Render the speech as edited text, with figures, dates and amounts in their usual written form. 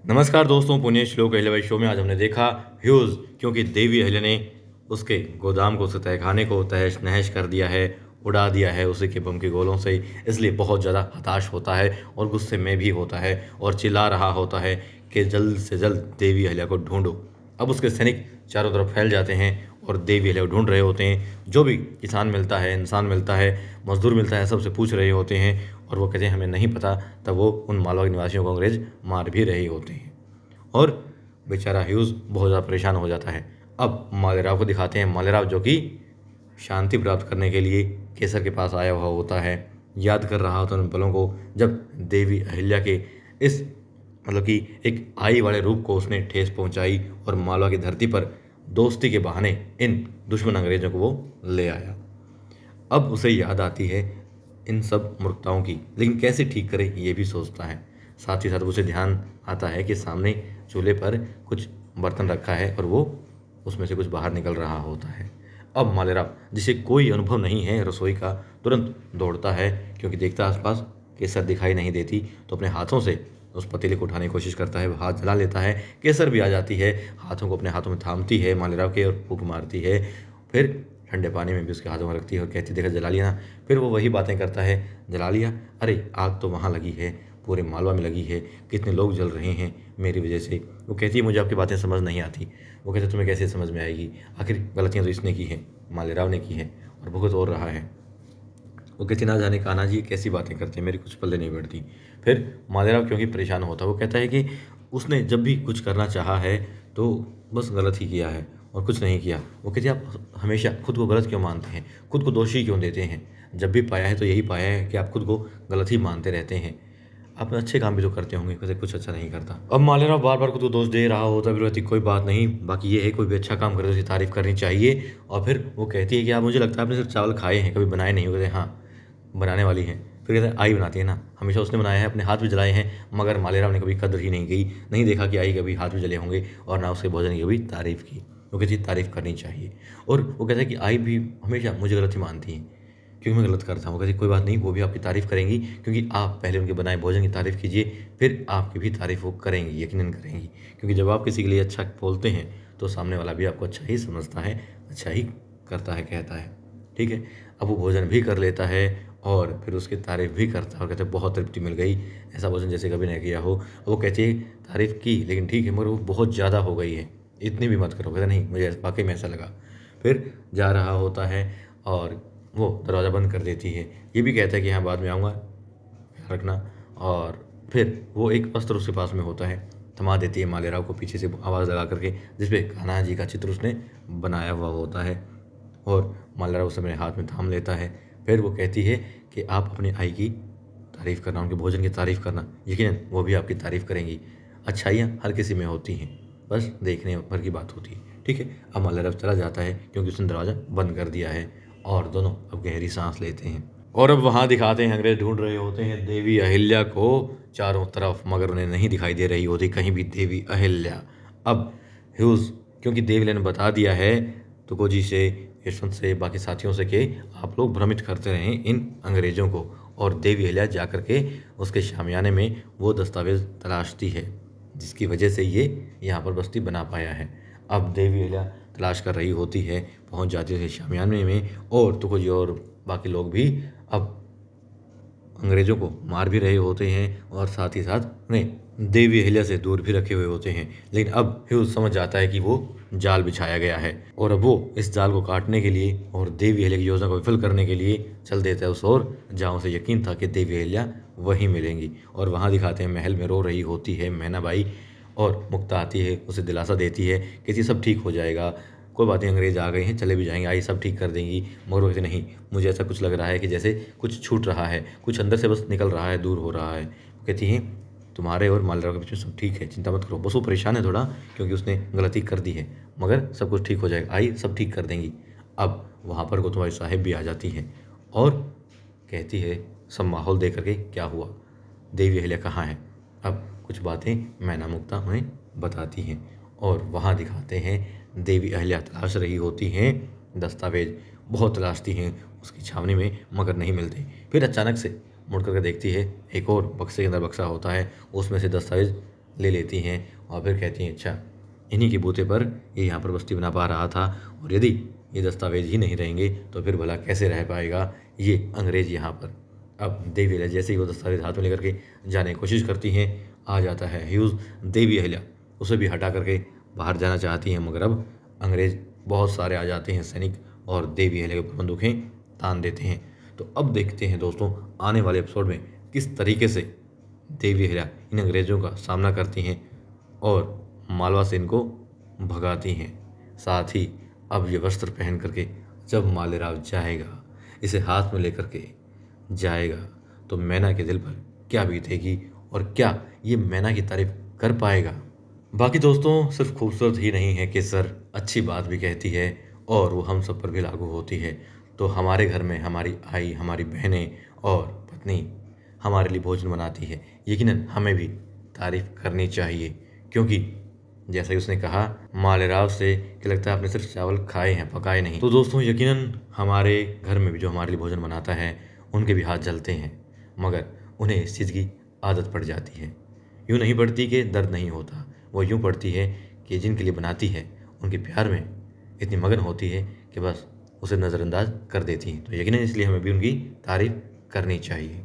नमस्कार दोस्तों, पुण्य श्लोक अहिल्याबाई शो में आज हमने देखा ह्यूज क्योंकि देवी अहिल्या ने उसके गोदाम को, उसके तहखाने को तहस नहस कर दिया है, उड़ा दिया है उसी के बम के गोलों से। इसलिए बहुत ज़्यादा हताश होता है और गुस्से में भी होता है और चिल्ला रहा होता है कि जल्द से जल्द देवी अहिल्या को ढूंढो। अब उसके सैनिक चारों तरफ फैल जाते हैं और देवी अहिल्या को ढूंढ रहे होते हैं। जो भी किसान मिलता है, इंसान मिलता है, मजदूर मिलता है, सबसे पूछ रहे होते हैं और वो कहते हैं हमें नहीं पता। तब वो उन मालवा के निवासियों को अंग्रेज मार भी रहे होते हैं और बेचारा ह्यूज बहुत ज़्यादा परेशान हो जाता है। अब मालेराव को दिखाते हैं। मालेराव जो कि शांति प्राप्त करने के लिए केसर के पास आया हुआ होता है, याद कर रहा होता है उन पलों को जब देवी अहिल्या के इस कि एक आई वाले रूप को उसने ठेस पहुंचाई और मालवा की धरती पर दोस्ती के बहाने इन दुश्मन अंग्रेजों को वो ले आया। अब उसे याद आती है इन सब मूर्खताओं की, लेकिन कैसे ठीक करे ये भी सोचता है। साथ ही साथ उसे ध्यान आता है कि सामने चूल्हे पर कुछ बर्तन रखा है और वो उसमें से कुछ बाहर निकल रहा होता है। अब मालेराव, जिसे कोई अनुभव नहीं है रसोई का, तुरंत दौड़ता है क्योंकि देखता आसपास केसर दिखाई नहीं देती, तो अपने हाथों से उस पतीले को उठाने की कोशिश करता है। वो हाथ जला लेता है, केसर भी आ जाती है, हाथों को अपने हाथों में थामती है मालेराव के और फूंक मारती है। फिर ठंडे पानी में भी उसके हाथों में रखती है और कहती देखा जला लिया ना। फिर वो वही बातें करता है, जला लिया, अरे आग तो वहाँ लगी है, पूरे मालवा में लगी है, कितने लोग जल रहे हैं मेरी वजह से। वो कहती है मुझे आपकी बातें समझ नहीं आती। वो कहते तुम्हें कैसे समझ में आएगी, आखिर गलतियाँ तो इसने की है, मालेराव ने की है और भुगत और रहा है। वो कहती ना जाने कान्हा जी कैसी बातें करते हैं, मेरी कुछ पल्ले नहीं बैठती। फिर मालेराव क्योंकि परेशान होता है, वो कहता है कि उसने जब भी कुछ करना चाहा है तो बस गलत ही किया है और कुछ नहीं किया। वो कहती आप हमेशा खुद को गलत क्यों मानते हैं, खुद को दोषी क्यों देते हैं, जब भी पाया है तो यही पाया है कि आप खुद को गलत ही मानते रहते हैं, आप अच्छे काम भी तो करते होंगे, वैसे कुछ अच्छा नहीं करता। अब मालेराव बार बार खुद को दोष दे रहा होता है। फिर कहती कोई बात नहीं, बाकी ये है कोई भी अच्छा काम करे तो उसकी तारीफ करनी चाहिए। और फिर वो कहती है कि आप, मुझे लगता है आपने सिर्फ चावल खाए हैं, कभी बनाए नहीं। कहते हाँ बनाने वाली हैं। फिर कहते हैं आई बनाती है ना, हमेशा उसने बनाया है, अपने हाथ भी जलाए हैं, मगर मालेराव ने कभी कदर ही नहीं की, नहीं देखा कि आई कभी हाथ भी जले होंगे और ना उसके भोजन की कभी तारीफ़ की। वो कहती तारीफ़ करनी चाहिए। और वो कहता है कि आई भी हमेशा मुझे गलत ही मानती हैं क्योंकि मैं गलत करता हूँ। वो कहती कोई बात नहीं, वो भी आपकी तारीफ़ करेंगी क्योंकि आप पहले उनके बनाए भोजन की तारीफ़ कीजिए, फिर आपकी भी तारीफ़ वो करेंगी, यकीनन करेंगी। क्योंकि जब आप किसी के लिए अच्छा बोलते हैं तो सामने वाला भी आपको अच्छा ही समझता है, अच्छा ही करता है, कहता है। ठीक है। अब वो भोजन भी कर लेता है और फिर उसकी तारीफ़ भी करता है और कहते हैं बहुत तृप्ति मिल गई, ऐसा भोजन जैसे कभी नहीं किया हो। वो कहती है तारीफ़ की लेकिन ठीक है, मगर वो बहुत ज़्यादा हो गई है, इतनी भी मत करो। कहता नहीं, मुझे वाकई में ऐसा लगा। फिर जा रहा होता है और वो दरवाज़ा बंद कर देती है। ये भी कहता है कि हाँ बाद में आऊँगा, ख्याल रखना। और फिर वो एक अस्त्र उसके पास में होता है, थमा देती है मालेराव को पीछे से आवाज़ लगा करके, जिसपे कान्हा जी का चित्र उसने बनाया हुआ होता है और मालेराव उसे अपने हाथ में थाम लेता है। फिर वो कहती है कि आप अपनी आई की तारीफ़ करना, उनके भोजन की तारीफ़ करना, यकीनन वो भी आपकी तारीफ़ करेंगी। अच्छाइयाँ हर किसी में होती हैं, बस देखने भर की बात होती है। ठीक है। अब मालेराव चला जाता है क्योंकि उसने दरवाज़ा बंद कर दिया है और दोनों अब गहरी सांस लेते हैं। और अब वहाँ दिखाते हैं अंग्रेज ढूंढ रहे होते हैं देवी अहिल्या को चारों तरफ, मगर उन्हें नहीं दिखाई दे रही होती कहीं भी देवी अहिल्या। अब ह्यूज क्योंकि देवी अहिल्या ने बता दिया है तुकोजी से, यशवंत से, बाकी साथियों से कि आप लोग भ्रमित करते रहें इन अंग्रेज़ों को, और देवी अहिल्या जा कर के उसके शामियाने में वो दस्तावेज़ तलाशती है जिसकी वजह से ये यहाँ पर बस्ती बना पाया है। अब देवी अहिल्या तलाश कर रही होती है, पहुँच जाती है शामियाने में और तुकोजी और बाकी लोग भी अब अंग्रेज़ों को मार भी रहे होते हैं और साथ ही साथ उन्हें देवी अहिल्या से दूर भी रखे हुए होते हैं। लेकिन अब ह्यूज समझ जाता है कि वो जाल बिछाया गया है और अब वो इस जाल को काटने के लिए और देवी अहिल्या की योजना को विफल करने के लिए चल देता है उस ओर जहाँ उसे यकीन था कि देवी अहिल्या वहीं मिलेंगी। और वहाँ दिखाते हैं महल में रो रही होती है मैनाबाई और मुक्ता आती है, उसे दिलासा देती है कि सब ठीक हो जाएगा, कोई बात नहीं, अंग्रेज आ गए हैं, चले भी जाएंगे, आई सब ठीक कर देंगी। मगर वो कहते नहीं, मुझे ऐसा कुछ लग रहा है कि जैसे कुछ छूट रहा है, कुछ अंदर से बस निकल रहा है, दूर हो रहा है। वो कहती हैं तुम्हारे और मालेराव के बीच में सब ठीक है, चिंता मत करो। बस वो परेशान है थोड़ा क्योंकि उसने गलती कर दी है, मगर सब कुछ ठीक हो जाएगा, आई सब ठीक कर देंगी। अब वहाँ पर गोतबाई साहिब भी आ जाती हैं और कहती है सब माहौल देख करके क्या हुआ, देवी अहिल्या कहाँ है। अब कुछ बातें मैना मुक्ता उन्हें बताती हैं और वहाँ दिखाते हैं देवी अहिल्या तलाश रही होती हैं दस्तावेज, बहुत तलाशती हैं उसकी छावनी में मगर नहीं मिलते। फिर अचानक से मुड़ करके देखती है एक और बक्से के अंदर बक्सा होता है, उसमें से दस्तावेज ले लेती हैं और फिर कहती हैं अच्छा इन्हीं के बूते पर ये यहाँ पर बस्ती बना पा रहा था, और यदि ये दस्तावेज ही नहीं रहेंगे तो फिर भला कैसे रह पाएगा ये अंग्रेज यहाँ पर। अब देवी अहिल्या जैसे ही वो दस्तावेज हाथ में लेकर के जाने की कोशिश करती हैं, आ जाता है ह्यूज। देवी अहिल्या उसे भी हटा करके बाहर जाना चाहती हैं, मगर अब अंग्रेज बहुत सारे आ जाते हैं सैनिक और देवी अहिल्या के ऊपर बंदूकें तान देते हैं। तो अब देखते हैं दोस्तों आने वाले एपिसोड में किस तरीके से देवी अहिल्या इन अंग्रेज़ों का सामना करती हैं और मालवा से इनको भगाती हैं। साथ ही अब ये वस्त्र पहन करके जब मालेराव जाएगा, इसे हाथ में लेकर के जाएगा, तो मैना के दिल पर क्या बीतेगी और क्या ये मैना की तारीफ कर पाएगा। बाकी दोस्तों सिर्फ खूबसूरत ही नहीं है कि सर अच्छी बात भी कहती है और वो हम सब पर भी लागू होती है। तो हमारे घर में हमारी आई, हमारी बहनें और पत्नी हमारे लिए भोजन बनाती है, यकीनन हमें भी तारीफ करनी चाहिए, क्योंकि जैसा कि उसने कहा मालेराव से कि लगता है आपने सिर्फ चावल खाए हैं, पकाए नहीं। तो दोस्तों यकीनन हमारे घर में भी जो हमारे लिए भोजन बनाता है उनके भी हाथ जलते हैं, मगर उन्हें इस चीज़ की आदत पड़ जाती है। यूँ नहीं पड़ती कि दर्द नहीं होता, वो यूँ पड़ती है कि जिनके लिए बनाती है उनके प्यार में इतनी मगन होती है कि बस उसे नज़रअंदाज कर देती हैं। तो यकीनन इसलिए हमें भी उनकी तारीफ करनी चाहिए।